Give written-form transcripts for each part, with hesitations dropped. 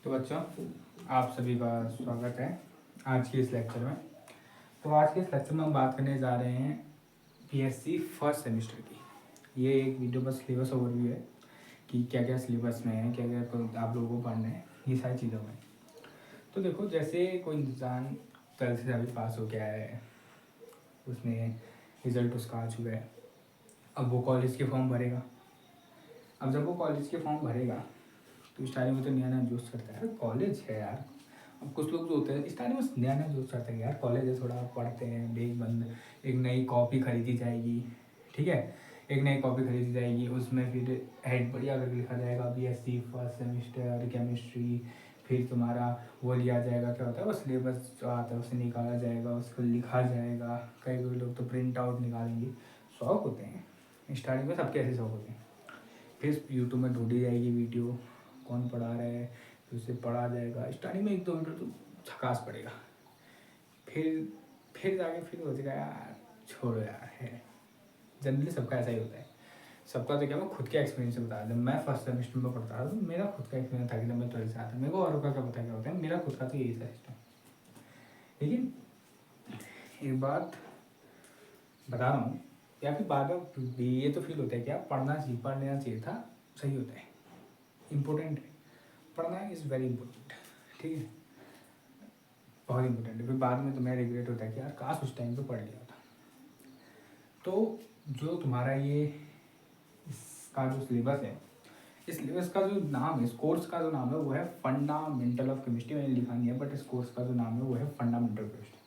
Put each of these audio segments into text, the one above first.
तो बच्चों, आप सभी का स्वागत है आज के इस लेक्चर में। तो आज के इस लेक्चर में हम बात करने जा रहे हैं बीएससी फर्स्ट सेमेस्टर की। ये एक वीडियो बस सिलेबस ओवरव्यू है कि क्या क्या सिलेबस में है, क्या क्या आप लोगों को पढ़ना है, ये सारी चीज़ों में। तो देखो, जैसे कोई इंसान 12th से अभी पास हो गया है, उसने रिजल्ट उसका आ चुका है, अब वो कॉलेज के फॉर्म भरेगा। अब जब वो कॉलेज के फॉर्म भरेगा तो स्टार्टिंग में तो नया नया जोश करता है, कॉलेज है यार। अब कुछ लोग जो होते हैं स्टार्टिंग में नया नया जोश करता है यार, कॉलेज है, थोड़ा पढ़ते हैं, बेग बंद, एक नई कॉपी खरीदी जाएगी, ठीक है, एक नई कॉपी खरीदी जाएगी, उसमें फिर हेड बढ़िया करके लिखा जाएगा बीएससी फर्स्ट सेमेस्टर केमिस्ट्री। फिर तुम्हारा वो लिया जाएगा, क्या होता है वो सिलेबस जो आता है उसे निकाला जाएगा, उसको लिखा जाएगा। कई कोई लोग तो प्रिंट आउट निकालेंगे। शौक होते हैं स्टार्टिंग में, सबके ऐसे शौक होते हैं। फिर यूट्यूब में ढूंढी जाएगी वीडियो, कौन पढ़ा रहा है, फिर उसे पढ़ा जाएगा। स्टार्टिंग में 1-2 मिनट तो झकास पड़ेगा, फिर जाके फिर हो जाएगा यार छोड़ो यार है। जनरली सबका ऐसा ही होता है। सबका तो क्या, मैं खुद के एक्सपीरियंस से बता रहा, जब मैं फर्स्ट सेमेस्टर में पढ़ता था तो मेरा खुद का एक्सपीरियंस था कि जब मैं 12th से आता, मेरे को औरों का क्या पता क्या होता है, मेरा खुद का तो यही था सिस्टम। लेकिन एक बात बता रहा हूँ, या फिर बाद में ये तो फील होता है कि यार पढ़ लेना चाहिए था, सही होता है, इम्पोर्टेंट है, पढ़ना इज़ वेरी इम्पोर्टेंट, ठीक है, बहुत इंपॉर्टेंट है। फिर बाद में तुम्हें रिग्रेट होता है कि यार काश उस टाइम पे पढ़ लिया था। तो जो तुम्हारा ये इसका जो सिलेबस है, इस सिलेबस का जो नाम है, इस कोर्स का जो नाम है वो है फंडामेंटल ऑफ केमिस्ट्री। मैंने लिखा नहीं है, बट इस कोर्स का जो नाम है वो है फंडामेंटल केमिस्ट्री।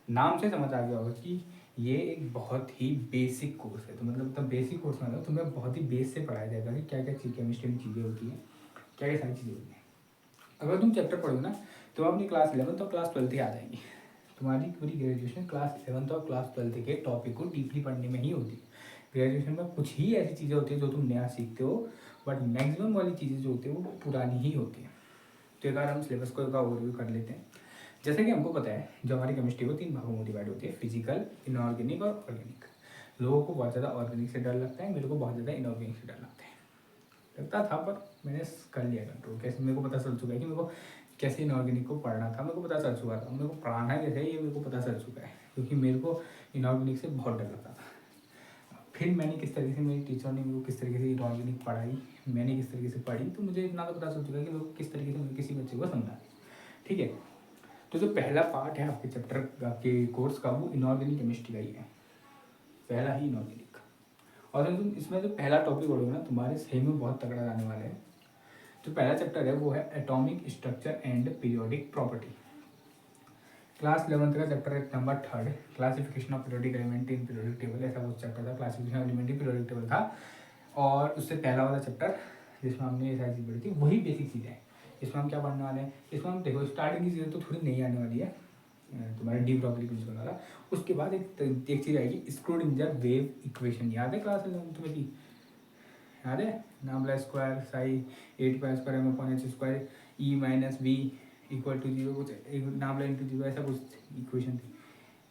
नाम से समझ आ गया होगा कि ये एक बहुत ही बेसिक कोर्स है। तो मतलब बेसिक कोर्स मतलब तुम्हें बहुत ही बेस से पढ़ाया जाएगा कि क्या क्या केमिस्ट्री में चीज़ें होती हैं, क्या क्या सारी चीज़ें होती हैं। अगर तुम चैप्टर पढ़ोगे ना तो अपनी क्लास 11 और क्लास 12 ही आ जाएगी। तुम्हारी पूरी ग्रेजुएशन क्लास 11 और क्लास 12 के टॉपिक को डीपली पढ़ने में ही होती है। ग्रेजुएशन में कुछ ही ऐसी चीज़ें होती हैं जो तुम नया सीखते हो, बट मैक्सिमम वाली चीज़ें जो होती है वो पुरानी ही होती हैं। तो एक बार हम सिलेबस को एक ओवरव्यू कर लेते हैं। जैसे कि हमको पता है, जो हमारी केमिस्ट्री वो 3 भागों में डिवाइड होती है, फिजिकल, इनऑर्गेनिक और ऑर्गेनिक। लोगों को बहुत ज़्यादा ऑर्गेनिक से डर लगता है, मेरे को बहुत ज़्यादा इनऑर्गेनिक से डर लगता था, पर मैंने कर लिया कंट्रोल। कैसे, मेरे को पता चल चुका है कि मेरे को कैसे इनऑर्गेनिक को पढ़ना था, मेरे को पता चल चुका था, मेरे को पढ़ाना कैसे है ये मेरे को पता चल चुका है, क्योंकि मेरे को इनऑर्गेनिक से बहुत डर लगता था। फिर मैंने किस तरीके से, मेरी टीचर ने मेरे को किस तरीके से इनऑर्गेनिक पढ़ाई, मैंने किस तरीके से पढ़ी, तो मुझे इतना तो पता चल चुका है कि मेरे को किस तरीके से मैं किसी बच्चे को समझा, ठीक है। तो जो पहला पार्ट है आपके चैप्टर आपके कोर्स का वो इनऑर्गेनिक केमिस्ट्री का ही है, पहला ही इनऑर्गेनिक। और तुम इसमें जो पहला टॉपिक पढ़ोगे ना, तुम्हारे सही में बहुत तगड़ा जाने वाला है। जो पहला चैप्टर है वो है atomic structure and periodic property. Class 11 का चैप्टर है number 3, classification of periodic element in periodic table, ऐसा वो चैप्टर था, classification of element in periodic table था। और उससे पहला वाला चैप्टर जिसमें हमने ये सारी चीज़ पढ़ी थी वही बेसिक चीज़ें हैं। इसमें हम क्या पढ़ने वाले हैं, इसमें हम देखो स्टार्टिंग की चीज़ें तो थोड़ी नहीं आने वाली है, तुम्हारे डी ब्रॉगली प्रिंसिपल वाला। उसके बाद एक चीज़ आएगी, स्क्रोडिंजर वेव इक्वेशन। याद है क्लास 11 तुम्हें की? याद है, nabla square psi 8 pi square m/h square E minus B equal to 0, कुछ एक नामला इंटू 0, ऐसा कुछ इक्वेशन थी,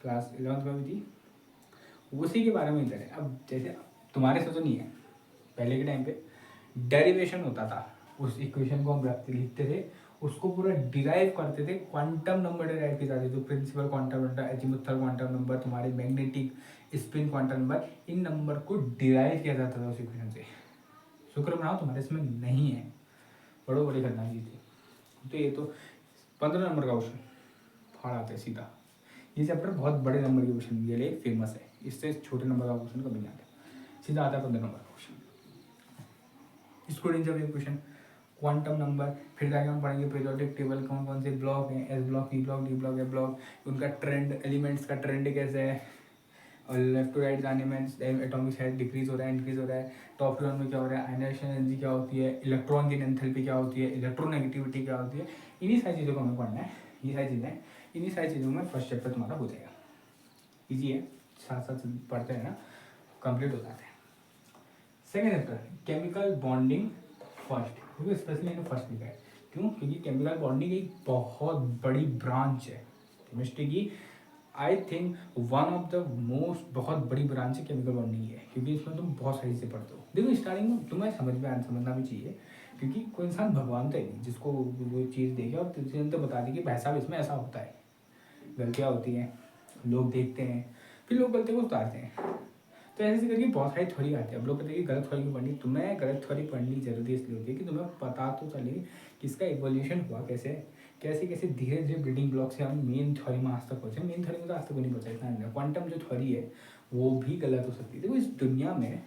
क्लास 11 में भी थी। उसी के बारे में इधर है। अब जैसे तुम्हारे से तो नहीं है, पहले के टाइम पे डेरिवेशन होता था, उस इक्वेशन को हम लिखते थे, उसको पूरा डिराइव करते थे, क्वांटम नंबर डिराइव किए जाते थे, principal quantum number, azimuthal quantum number, तुम्हारे मैग्नेटिक स्पिन क्वांटम नंबर, इन नंबर को डिराइव किया जाता था उस इक्वेशन से। शुक्र मनाओ तुम्हारे इसमें नहीं है, बड़ो बड़ी खतरनाक चीज़ थी। तो ये तो 15 नंबर का क्वेश्चन फाड़ आते हैं सीधा। ये चैप्टर बहुत बड़े नंबर के क्वेश्चन के लिए फेमस है, इससे छोटे नंबर का क्वेश्चन कभी नहीं आता, सीधा आता है 15 नंबर का क्वेश्चन। इसको जब ये क्वेश्चन क्वांटम नंबर, फिर जाके हम पढ़ेंगे पीरियोडिक टेबल, कौन कौन से ब्लॉक हैं, S block, E block, D block, A block, उनका ट्रेंड, एलिमेंट्स का ट्रेंड कैसे है, और लेफ्ट टू राइट जाने में एटॉमिक साइज डिक्रीज हो रहा है, इंक्रीज हो रहा है, टॉप टू में क्या हो रहा है, आयनाइजेशन एनर्जी क्या होती है, इलेक्ट्रॉन की एंथैल्पी क्या होती है, इलेक्ट्रोनेगेटिविटी क्या होती है, इन्हीं सारी चीज़ों को हमें पढ़ना है। ये सारी चीज़ें, इन्हीं सारी चीज़ों में फर्स्ट चैप्टर तुम्हारा हो जाएगा, ईजी है, साथ साथ पढ़ते हैं ना, कंप्लीट हो जाते हैं। Second chapter chemical bonding first, क्योंकि स्पेशली मैंने फर्स्ट लिखा है, क्यों? क्योंकि केमिकल बॉन्डिंग एक बहुत बड़ी ब्रांच है केमिस्ट्री की। I think one of the most, बहुत बड़ी ब्रांच है केमिकल बॉन्डिंग है, क्योंकि इसमें तुम बहुत सही से पढ़ते हो। देखो स्टार्टिंग में तुम्हें समझना भी चाहिए, क्योंकि कोई इंसान भगवान तो है नहीं जिसको वो चीज़ देखे और तुझे तो बता दी कि भाई साहब इसमें ऐसा होता है। गलतियाँ होती हैं, लोग देखते हैं, फिर लोग गलतियों को सुधारते हैं। तो ऐसे करके बहुत सारी थ्योरी आती है। अब लोग कहते हैं कि गलत थ्योरी क्यों पढ़नी। तुम्हें गलत थ्योरी पढ़नी जरूरी इसलिए होती है कि तुम्हें पता तो चले कि इसका इवोल्यूशन हुआ कैसे, कैसे कैसे धीरे धीरे बिल्डिंग ब्लॉक से हम मेन थ्योरी में आज तक पहुँचे। मेन थ्योरी में तो आज तक नहीं पहुँचा इतना। क्वांटम जो थ्योरी है वो भी गलत हो सकती है। देखो इस दुनिया में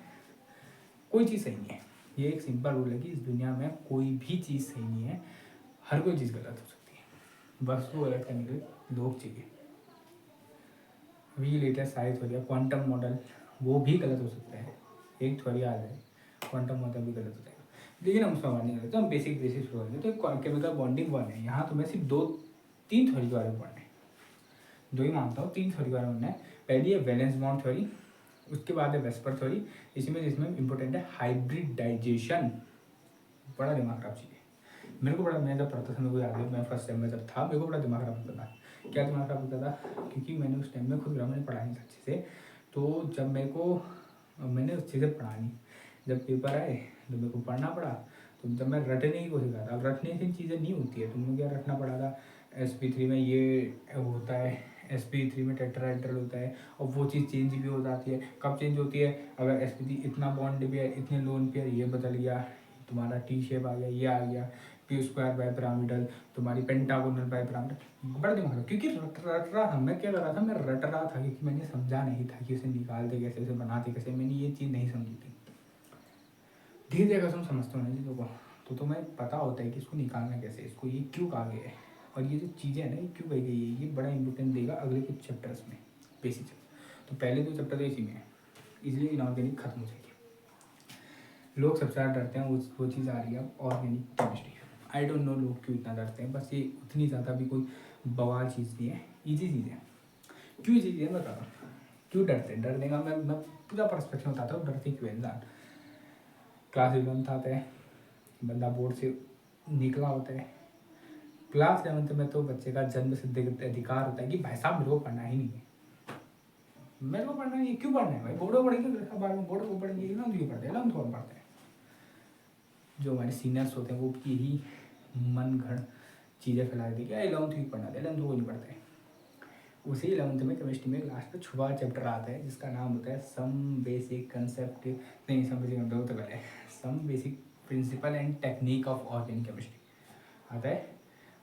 कोई चीज़ सही नहीं है, ये एक सिंपल रूल है कि इस दुनिया में कोई भी चीज़ सही नहीं है, हर कोई चीज़ गलत हो सकती है, बस वो गलत करने के लिए लोग चाहिए। अभी लेटेस्ट सारी थ्योरी क्वांटम मॉडल वो भी गलत हो सकता है। एक थ्योरी आ जाए क्वांटम मॉडल भी गलत हो जाएगा, लेकिन हम उसका नहीं करते। तो हम बेसिक शुरू करेंगे। तो केमिकल बॉन्डिंग वन है, यहाँ तुम्हें सिर्फ 2-3 थ्योरी के बारे में पढ़ना है। 2 ही मानता हूँ, 3 थ्योरी के बारे में पढ़ना है। पहली है वैलेंस बॉन्ड थ्योरी, उसके बाद है वेस्पर थ्योरी, जिसमें इंपॉर्टेंट है हाइब्रिडाइजेशन। बड़ा दिमाग खराब चीज़ है। मेरे को बड़ा, मैं जब पढ़ता था मेरे को याद है, मैं फर्स्ट टाइम में जब था मेरे को बड़ा दिमाग खराब होता था। क्या दिमाग खराब होता था? क्योंकि मैंने उस टाइम में खुद ग्रामर पढ़ा नहीं था अच्छे से। तो जब मेरे को, मैंने उस चीज़ से पढ़ा नहीं, जब पेपर आए तो मेरे को पढ़ना पड़ा। तो जब मैं रटने की कोशिश कर रहा, अब रटने से चीज़ें नहीं होती है। तुमने क्या रटना पड़ा था, sp3 में ये होता है, sp3 में टेट्राहेड्रल होता है, और वो चीज़ चेंज भी हो जाती है। कब चेंज होती है? अगर sp3 इतना बॉन्ड पेयर, इतने लोन पेयर, ये बदल गया, तुम्हारा टी शेप आ गया, ये आ गया, पी स्क्वायर बाय पिरामिडल, तुम्हारी पेंटागोनल बाय पिरामिडल। बड़ा दिमाग, क्योंकि रट रहा था। मैं क्या कर रहा था, मैं रट रहा था क्योंकि मैंने समझा नहीं था कि उसे निकालते कैसे, उसे बनाते कैसे। मैंने ये चीज़ नहीं समझी थी। धीरे धीरे अगर तुम समझते हो ना चीज़ों को, तो तुम्हें पता होता है कि इसको निकालना कैसे, इसको ये क्यों कहा गया है, और ये जो चीज़ें हैं ना ये क्यों कही गई है। ये बड़ा इंपॉर्टेंट देगा अगले कुछ चैप्टर्स में, बेसिक। तो पहले 2 चैप्टर तो इसी में है, इसलिए इनऑर्गेनिक खत्म हो जाएगी। लोग सबसे ज़्यादा डरते हैं वो चीज़ आ रही है organic chemistry. I don't know लोग क्यों इतना डरते हैं, बस ये उतनी ज़्यादा भी कोई बवाल चीज़ नहीं है, ईजी चीज़ है। क्यों ईजी चीज़ है बता रहा हूँ, क्यों डरते हैं। डरने का मैं पूरा पर्सपेक्टिव बताता हूँ, डरते क्यों इंसान। क्लास 11th आता है, बंदा बोर्ड से निकला होता है। क्लास 11th में तो बच्चे का जन्म सिद्ध अधिकार होता है कि भाई साहब मेरे को पढ़ना ही नहीं है, मेरे को पढ़ना नहीं है। क्यों पढ़ना है भाई, बोर्ड को पढ़ेंगे, बाद में बोर्ड को पढ़ेंगे, इलेवंथ क्यों पढ़ते हैं, इलेवंथ कौन पढ़ते हैं। जो हमारे सीनियर्स होते हैं वो यही मन घड़ चीज़ें फैला देते क्या इलेवंथ क्यों पढ़ना था, इलेवंथ को नहीं पढ़ते हैं। उसी 11th में केमिस्ट्री में लास्ट में छुपा चैप्टर आता है जिसका नाम होता है सम बेसिक कंसेप्ट, नहीं सम बेसिक तो पहले है, some basic principle and technique of organic chemistry आता है।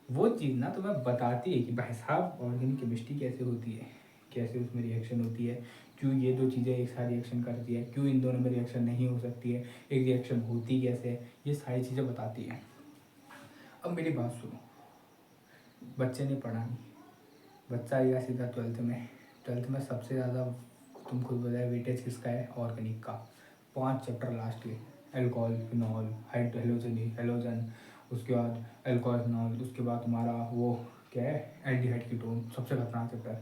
वो चीज़ ना तुम्हें बताती है कि भाई साहब ऑर्गेनिक केमिस्ट्री कैसे होती है, कैसे उसमें रिएक्शन होती है, क्यों ये 2 चीज़ें एक साथ रिएक्शन करती है, क्यों इन दोनों में रिएक्शन नहीं हो सकती है, एक रिएक्शन होती कैसे है, ये सारी चीज़ें बताती हैं। अब मेरी बात सुनो, बच्चे ने पढ़ा नहीं, बच्चा आएगा सीधा 12th में सबसे ज़्यादा तुम खुद बताए वेटेज किसका है, ऑर्गेनिक का। 5 चैप्टर लास्ट के, एल्कोहल, फिनॉल, हेलोजन, उसके बाद एल्कोहल फिनॉल, उसके बाद तुम्हारा वो क्या है एल्डिहाइड कीटोन, सबसे खतरनाक चैप्टर,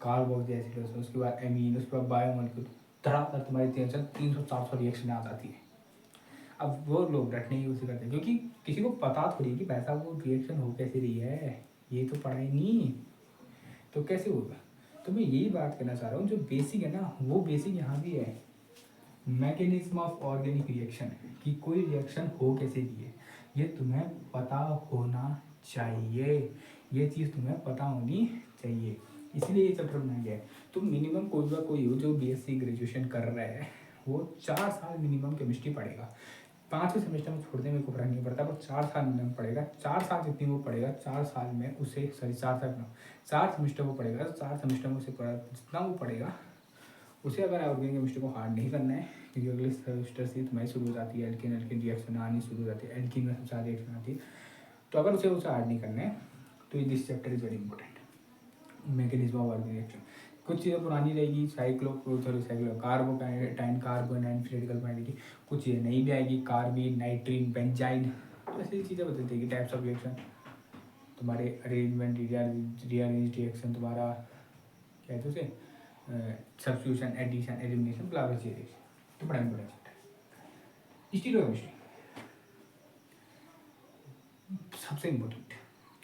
कार्बोक्सी, उसके बाद एमीन, उसके बाद बायोमोलिक्यूल। धड़ाधड़ तुम्हारी 300-400 रिएक्शन आ जाती है। अब वो लोग रटने की कोशिश करते हैं क्योंकि किसी को पता थोड़ी कि पैसा वो रिएक्शन हो कैसे रही है, ये तो पढ़ाई नहीं, तो कैसे होगा। तो मैं यही बात करना चाह रहा हूँ, जो बेसिक है ना वो बेसिक यहाँ भी है, मैकेनिज्म ऑफ ऑर्गेनिक रिएक्शन, कि कोई रिएक्शन हो कैसे रही है ये तुम्हें पता होना चाहिए, ये चीज़ तुम्हें पता होनी चाहिए, इसलिए ये चैप्टर बनाया गया है। तो मिनिमम कोई हो जो बीएससी ग्रेजुएशन कर रहा है वो 4 साल मिनिमम केमिस्ट्री पढ़ेगा। 5वें सेमेस्टर में छोड़ दे, मेरे को फर्क नहीं पड़ता, पर 4 साल मिनिमम पढ़ेगा। 4 साल जितनी वो पढ़ेगा 4 साल में उसे 4 सेमेस्टर वो पढ़ेगा, 4 सेमेस्टर में उसे जितना वो पढ़ेगा उसे अगर ऑर्गेनिक केमिस्ट्री को हार्ड नहीं करना है, क्योंकि अगले सेमेस्टर से तुम्हारी शुरू हो जाती है एल्किन रिएक्शन आनी शुरू हो जाती है, एल्किन में सबसे ज़्यादा रिएक्शन आती है। तो अगर उसे हार्ड नहीं करना है तो this chapter is very important, mechanism of organic reaction. कुछ चीज़ें पुरानी रहेगी, कार्बोनाइन क्रिटिकल पॉइंट की, कुछ चीज़ें नई भी आएगी, कार्बिन, नाइट्रीन, बेंजाइन, तो ऐसी चीज़ें बदलती रहेगी। टाइप्स ऑफ रिएक्शन, तुम्हारे अरेंजमेंट, रीअरेंज रिएक्शन, तुम्हारा क्या है तो उसे सब्स्टिट्यूशन, एडिशन, एलिमिनेशन, ब्ला ब्ला चीज़ें, तो बड़ा इंपॉर्टेंट चैप्टर है। स्टीरियोकेमिस्ट्री सबसे इम्पोर्टेंट।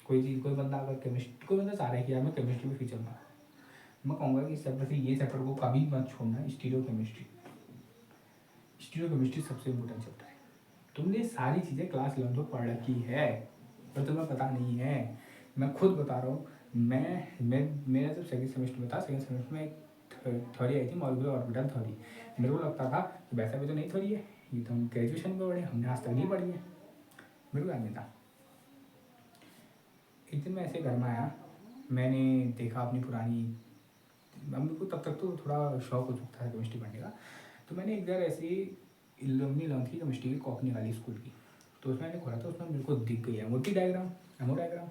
कोई बंदा अगर केमिस्ट्री, कोई बंदा चाह रहा है कि यार मैं केमिस्ट्री में फ्यूचर में, मैं कहूँगा कि इस चैप्टर से ये चैप्टर को कभी मत छोड़ना, स्टीरियोकेमिस्ट्री। स्टीरियोकेमिस्ट्री सबसे इम्पोर्टेंट चैप्टर है। तुमने सारी चीज़ें क्लास 11 में पढ़ रखी है पर तुम्हें पता नहीं है। मैं खुद बता रहा हूँ, मैं मेरा जब सेकंड सेमेस्टर में था, सेकंड सेमेस्टर में एक थ्योरी आई थी, मॉलिक्यूलर ऑर्बिटल थ्योरी। मेरे को लगता था कि वैसा भी तो नहीं थ्योरी है, ये तो हम ग्रेजुएशन में पढ़े, हमने आज तक नहीं पढ़ी है, मेरे को याद नहीं था। एक दिन मैं ऐसे घर में आया, मैंने देखा अपनी पुरानी, मम्मी को तब तक तो थोड़ा शौक हो चुका था केमिस्ट्री पढ़ने का, तो मैंने एक बार ऐसे ही 11वीं की केमिस्ट्री की कॉपी निकाली स्कूल की, तो उसमें मैंने खोला था, उसमें मेरे को दिख गई एमओटी डायग्राम, एमओ डायग्राम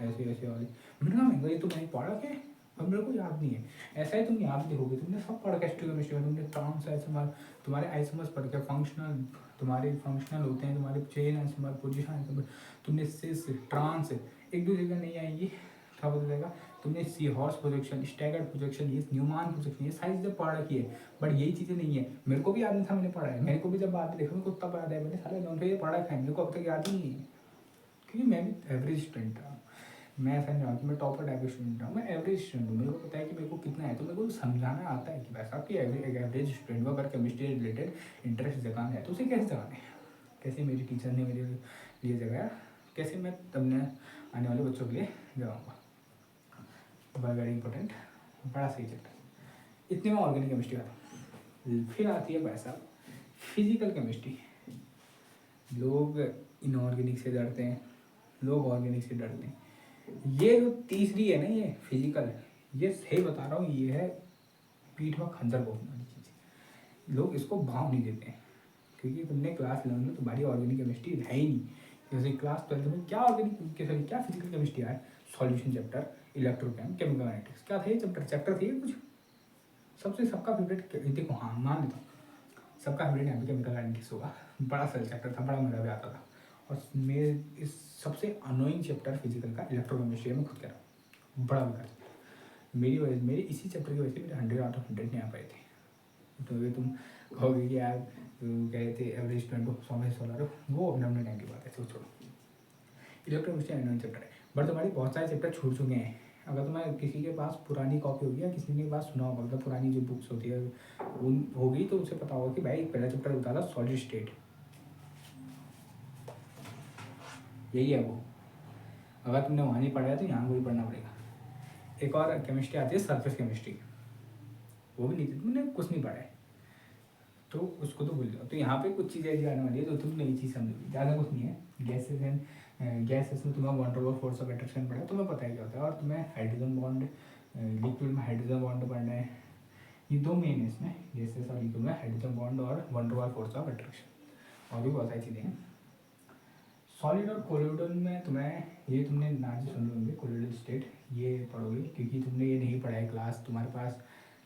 ऐसे ऐसे वाली। मैंने कहा महंगा, ये तो मैंने पढ़ा है और मेरे को याद नहीं है। ऐसा ही तुम याद देखोगे, तुमने सब पढ़ केमिस्ट्री में, तुमने ट्रांस आइसोमर, तुम्हारे आइसोमर्स पढ़ के, फंक्शनल तुम्हारे फंक्शनल होते हैं, तुम्हारे चेन आइसोमर, पोजीशन आइसोमर, तुमने सिस ट्रांस एक दो जगह नहीं आएंगी, था बता देगा। तुमने sea horse projection, staggered projection, ये न्यूमान प्रोजेक्शन, ये सारी चीज़ें पढ़ रखी है, बट यही चीज़ें नहीं है। मेरे को भी याद नहीं था मैंने पढ़ा है, मेरे को भी जब बाद में देखा मेरे को तब याद है, मैंने सारे नोट ये पढ़ा है, मेरे को अब तक याद ही नहीं है, क्योंकि मैं भी एवरेज स्टूडेंट था। मैं ऐसा नहीं कि मैं टॉपर टाइप का स्टूडेंट हूँ, मैं एवरेज स्टूडेंट हूँ। मेरे को पता है कि मेरे को कितना है, तो मेरे को समझाना आता है कि वैसा कि एवरेज स्टूडेंट को अगर केमिस्ट्री रिलेटेड इंटरेस्ट जगाना है तो उसे कैसे जगाना है, कैसे मेरे टीचर ने मेरे लिए जगाया, कैसे मैं तब आने वाले बच्चों के लिए जगाऊँगा। वेरी इंपॉर्टेंट, बड़ा सही चैप्टर। इतने में ऑर्गेनिक केमिस्ट्री आता है। फिर आती है भाई साहब फिजिकल केमिस्ट्री। लोग इनऑर्गेनिक से डरते हैं, लोग ऑर्गेनिक से डरते हैं। ये जो तीसरी है ना, ये फिजिकल, ये सही बता रहा हूँ, ये है पीठ में खंजर बोलने वाली चीज़। लोग इसको भाव नहीं देते हैं, क्योंकि तुमने क्लास 11 में तुम्हारी ऑर्गेनिक केमिस्ट्री है ही नहीं। जैसे क्लास 12 में क्या ऑर्गेनिक सॉरी क्या फिजिकल केमिस्ट्री है, सॉल्यूशन चैप्टर, इलेक्ट्रोकेम, केमिकल काइनेटिक्स, क्या था ये चैप्टर थे कुछ। सबसे सबका फेवरेट देखो, हाँ मान लेता हूँ सबका फेवरेट यहाँ पे केमिकल काइनेटिक्स होगा, बड़ा सा चैप्टर था, बड़ा मज़ा भी आता था। और मेरे इस सबसे अनोइंग चैप्टर फिजिकल का इलेक्ट्रोकेमिस्ट्री, मैं खुद कह रहा हूँ बड़ा बेकार चैप्टर। मेरी इसी चैप्टर की वजह से मेरे 100 आउट ऑफ 100 नहीं आ पाए थे। तो ये तुम कहोगे कि यार कह रहे थे एवरेज स्टूडेंट को 100 में 100 ला रहे हो, वो अपने टाइम की बात है, छोड़ो। इलेक्ट्रोकेमिस्ट्री अनोइंग चैप्टर है, बट तुम्हारी बहुत सारे चैप्टर छूट चुके हैं। अगर तुम्हारे किसी के पास पुरानी कॉपी होगी या किसी के पास सुना होगा, मतलब पुरानी जो बुक्स होती है उन होगी, तो उसे पता होगा कि भाई पहला चैप्टर बता था सॉलिड स्टेट, यही है वो। अगर तुमने वहाँ नहीं पढ़ा है तो यहाँ को भी पढ़ना पड़ेगा। एक और केमिस्ट्री आती है सरफेस केमिस्ट्री, वो भी नहीं थी, तुमने कुछ नहीं पढ़ा है तो उसको तो भूल जाओ। तो यहाँ पे कुछ चीज़ें ऐसी आने वाली है जो तुम नई चीज़ समझोगी, ज़्यादा कुछ नहीं है। गैसेस में तुम्हें one over force of attraction पढ़ा है, तुम्हें पता है क्या होता है। और तुम्हें हाइड्रोजन बॉन्ड, लिक्विड में हाइड्रोजन बॉन्ड पढ़ना है, ये दो मेन है इसमें, गैसेस और लिक्विड में हाइड्रोजन बॉन्ड और one over force of attraction, और भी बहुत सारी चीज़ें हैं। सॉलिड और कोलोइडल में तुम्हें ये तुमने नाम से सुन होंगे, कोलोइडल स्टेट, ये पढ़ोगे क्योंकि तुमने ये नहीं पढ़ा है क्लास, तुम्हारे पास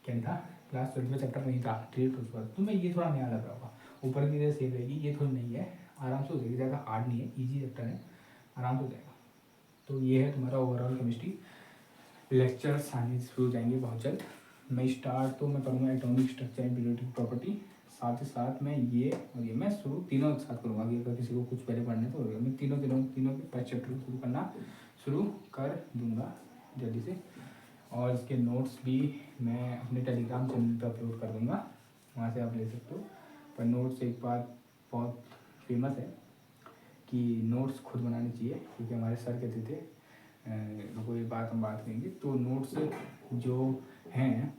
क्या था क्लास 12 में चैप्टर नहीं था ट्रीट उस पर, तुम्हें ये थोड़ा नया लग रहा होगा। ऊपर की तरह सेव रहेगी, ये थोड़ी नहीं है, आराम से हो जाएगी, ज़्यादा हार्ड नहीं है, ईजी चैप्टर है, आराम से हो जाएगा। तो ये है तुम्हारा ओवरऑल केमिस्ट्री। लेक्चर्स आने शुरू हो जाएंगे बहुत जल्द। मैं करूँगा atomic structure and periodic property, साथ ही साथ मैं ये और ये मैं शुरू तीनों एक साथ करूँगा। अगर किसी को कुछ पहले पढ़ने तो मैं तीनों के फर्स्ट चैप्टर को शुरू करना शुरू कर दूँगा जल्दी से। और इसके नोट्स भी मैं अपने टेलीग्राम चैनल पर अपलोड कर दूँगा, वहाँ से आप ले सकते हो। पर नोट्स एक बात बहुत फेमस है कि नोट्स खुद बनाने चाहिए, क्योंकि हमारे सर कहते थे कोई बात हम बात करेंगे तो नोट्स जो हैं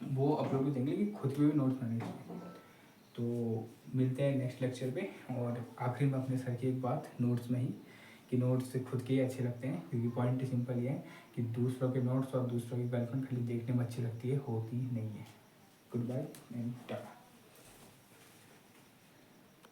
वो अपलोड कर देंगे, लेकिन खुद के भी नोट्स बनाने चाहिए। तो मिलते हैं नेक्स्ट लेक्चर पे। और आखिरी में अपने सर की एक बात नोट्स में ही, कि नोट्स खुद के ही अच्छे लगते हैं, क्योंकि पॉइंट सिंपल ये है कि दूसरों के नोट्स और दूसरों की गर्लफ्रेंड खाली देखने में अच्छी लगती है, होती नहीं है। Goodbye and Tata.